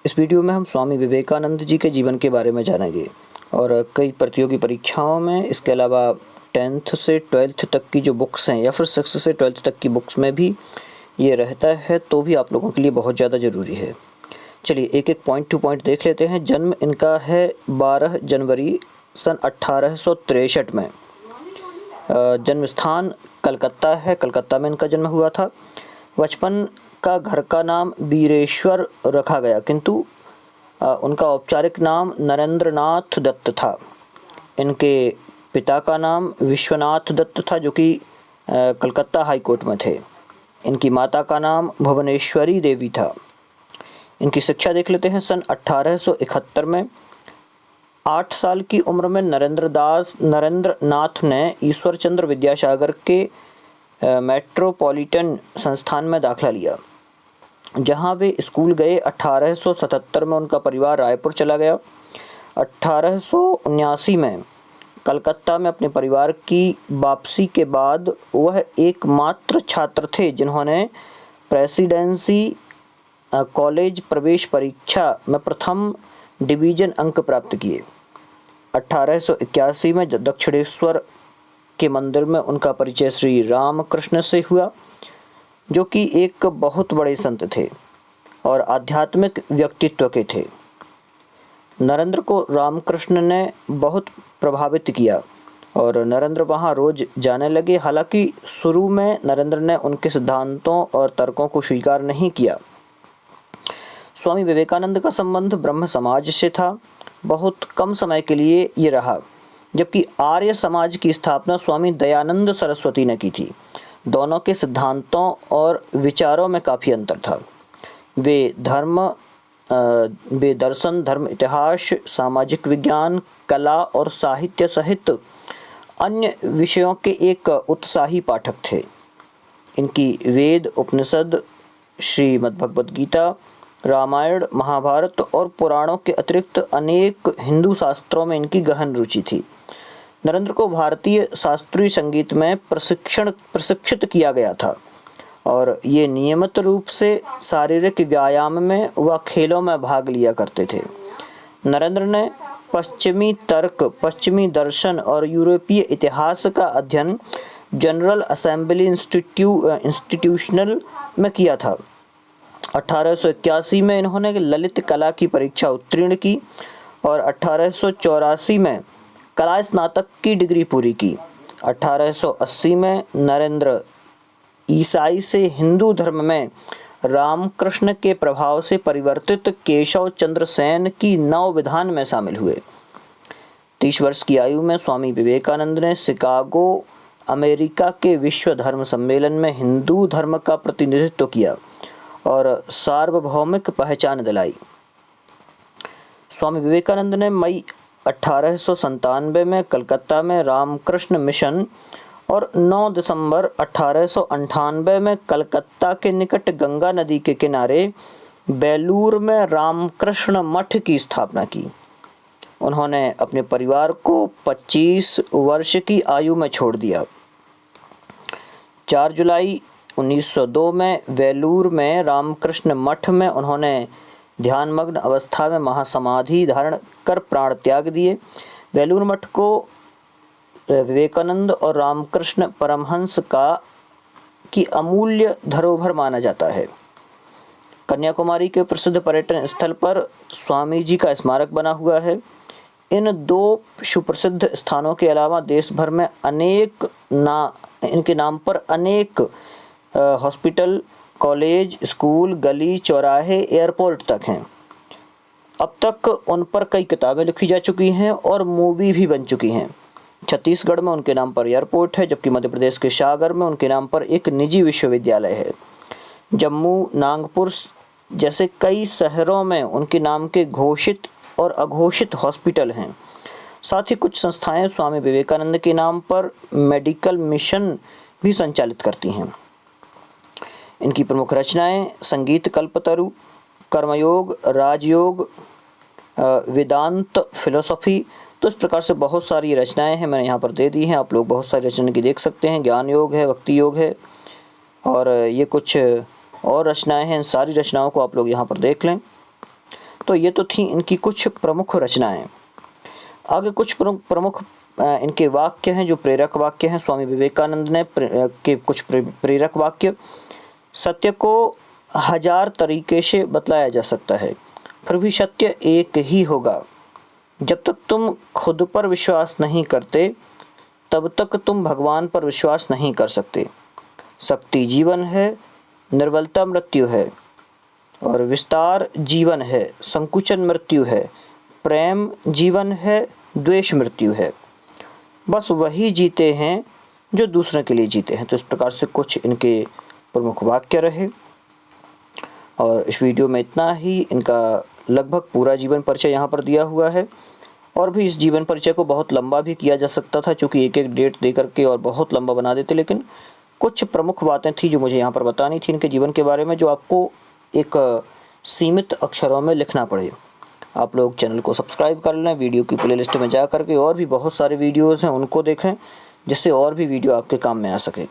इस वीडियो में हम स्वामी विवेकानंद जी के जीवन के बारे में जानेंगे और कई प्रतियोगी परीक्षाओं में, इसके अलावा 10th से 12th तक की जो बुक्स हैं या फिर 6th से 12th तक की बुक्स में भी ये रहता है, तो भी आप लोगों के लिए बहुत ज़्यादा ज़रूरी है। चलिए एक एक पॉइंट टू पॉइंट देख लेते हैं। जन्म इनका है 12 जनवरी सन 1863 में। जन्म स्थान कलकत्ता है, कलकत्ता में इनका जन्म हुआ था। बचपन का घर का नाम बीरेश्वर रखा गया, किंतु उनका औपचारिक नाम नरेंद्र नाथ दत्त था। इनके पिता का नाम विश्वनाथ दत्त था, जो कि कलकत्ता हाई कोर्ट में थे। इनकी माता का नाम भुवनेश्वरी देवी था। इनकी शिक्षा देख लेते हैं। सन 1871 में 8 साल की उम्र में नरेंद्र नाथ ने ईश्वर चंद्र विद्यासागर के मेट्रोपॉलिटन संस्थान में दाखिला लिया, जहां वे स्कूल गए। 1877 में उनका परिवार रायपुर चला गया। 1879 में कलकत्ता में अपने परिवार की वापसी के बाद वह एकमात्र छात्र थे जिन्होंने प्रेसिडेंसी कॉलेज प्रवेश परीक्षा में प्रथम डिवीजन अंक प्राप्त किए। 1881 में दक्षिणेश्वर के मंदिर में उनका परिचय श्री रामकृष्ण से हुआ, जो कि एक बहुत बड़े संत थे और आध्यात्मिक व्यक्तित्व के थे। नरेंद्र को रामकृष्ण ने बहुत प्रभावित किया और नरेंद्र वहां रोज जाने लगे। हालांकि शुरू में नरेंद्र ने उनके सिद्धांतों और तर्कों को स्वीकार नहीं किया। स्वामी विवेकानंद का संबंध ब्रह्म समाज से था। बहुत कम समय के लिए ये रहा, जबकि आर्य समाज की स्थापना स्वामी दयानंद सरस्वती ने की थी। दोनों के सिद्धांतों और विचारों में काफ़ी अंतर था। वे दर्शन, धर्म, इतिहास, सामाजिक विज्ञान, कला और साहित्य सहित अन्य विषयों के एक उत्साही पाठक थे। इनकी वेद, उपनिषद, श्रीमद् भगवद गीता, रामायण, महाभारत और पुराणों के अतिरिक्त अनेक हिंदू शास्त्रों में इनकी गहन रुचि थी। नरेंद्र को भारतीय शास्त्रीय संगीत में प्रशिक्षित किया गया था और ये नियमित रूप से शारीरिक व्यायाम में व खेलों में भाग लिया करते थे। नरेंद्र ने पश्चिमी तर्क, पश्चिमी दर्शन और यूरोपीय इतिहास का अध्ययन जनरल असेंबली इंस्टीट्यूशनल में किया था। 1881 में इन्होंने ललित कला की परीक्षा उत्तीर्ण की और 1884 में कला स्नातक की डिग्री पूरी की। 1880 में नरेंद्र ईसाई से हिंदू धर्म में रामकृष्ण के प्रभाव से परिवर्तित केशव चंद्र सेन की नव विधान में शामिल हुए। 30 वर्ष की आयु में स्वामी विवेकानंद ने शिकागो, अमेरिका के विश्व धर्म सम्मेलन में हिंदू धर्म का प्रतिनिधित्व किया और सार्वभौमिक पहचान दिलाई। स्वामी विवेकानंद ने मई 1897 में कलकत्ता में रामकृष्ण मिशन और 9 दिसंबर 1898 में कलकत्ता के निकट गंगा नदी के किनारे बेलूर में रामकृष्ण मठ की स्थापना की। उन्होंने अपने परिवार को 25 वर्ष की आयु में छोड़ दिया। 4 जुलाई 1902 में वेलूर में रामकृष्ण मठ में उन्होंने ध्यानमग्न अवस्था में महासमाधि धारण कर प्राण त्याग दिए। वेलूर मठ को विवेकानंद और रामकृष्ण परमहंस की अमूल्य धरोहर माना जाता है। कन्याकुमारी के प्रसिद्ध पर्यटन स्थल पर स्वामी जी का स्मारक बना हुआ है। इन 2 सुप्रसिद्ध स्थानों के अलावा देश भर में इनके नाम पर अनेक हॉस्पिटल, कॉलेज, स्कूल, गली, चौराहे, एयरपोर्ट तक हैं। अब तक उन पर कई किताबें लिखी जा चुकी हैं और मूवी भी बन चुकी हैं। छत्तीसगढ़ में उनके नाम पर एयरपोर्ट है, जबकि मध्य प्रदेश के सागर में उनके नाम पर एक निजी विश्वविद्यालय है। जम्मू, नागपुर जैसे कई शहरों में उनके नाम के घोषित और अघोषित हॉस्पिटल हैं। साथ ही कुछ संस्थाएं स्वामी विवेकानंद के नाम पर मेडिकल मिशन भी संचालित करती हैं। इनकी प्रमुख रचनाएं संगीत कल्पतरु, कर्मयोग, राजयोग, वेदांत, फिलोसॉफी, तो इस प्रकार से बहुत सारी रचनाएं हैं, मैंने यहाँ पर दे दी हैं। आप लोग बहुत सारी रचना की देख सकते हैं। ज्ञान योग है, भक्ति योग है और ये कुछ और रचनाएं हैं। इन सारी रचनाओं को आप लोग यहाँ पर देख लें। तो ये तो थी इनकी कुछ प्रमुख रचनाएं। आगे कुछ प्रमुख इनके वाक्य हैं जो प्रेरक वाक्य हैं। स्वामी विवेकानंद ने के कुछ प्रेरक वाक्य। सत्य को 1000 तरीके से बतलाया जा सकता है, फिर भी सत्य एक ही होगा। जब तक तुम खुद पर विश्वास नहीं करते तब तक तुम भगवान पर विश्वास नहीं कर सकते। शक्ति जीवन है, निर्बलता मृत्यु है, और विस्तार जीवन है, संकुचन मृत्यु है, प्रेम जीवन है, द्वेष मृत्यु है। बस वही जीते हैं जो दूसरों के लिए जीते हैं। तो इस प्रकार से कुछ इनके प्रमुख वाक्य रहे। और इस वीडियो में इतना ही। इनका लगभग पूरा जीवन परिचय यहाँ पर दिया हुआ है, और भी इस जीवन परिचय को बहुत लंबा भी किया जा सकता था, क्योंकि एक एक डेट दे करके और बहुत लंबा बना देते, लेकिन कुछ प्रमुख बातें थी जो मुझे यहाँ पर बतानी थी इनके जीवन के बारे में, जो आपको एक सीमित अक्षरों में लिखना पड़े। आप लोग चैनल को सब्सक्राइब कर लें, वीडियो की प्लेलिस्ट में जा करके और भी बहुत सारे वीडियोज़ हैं उनको देखें, जिससे और भी वीडियो आपके काम में आ सके।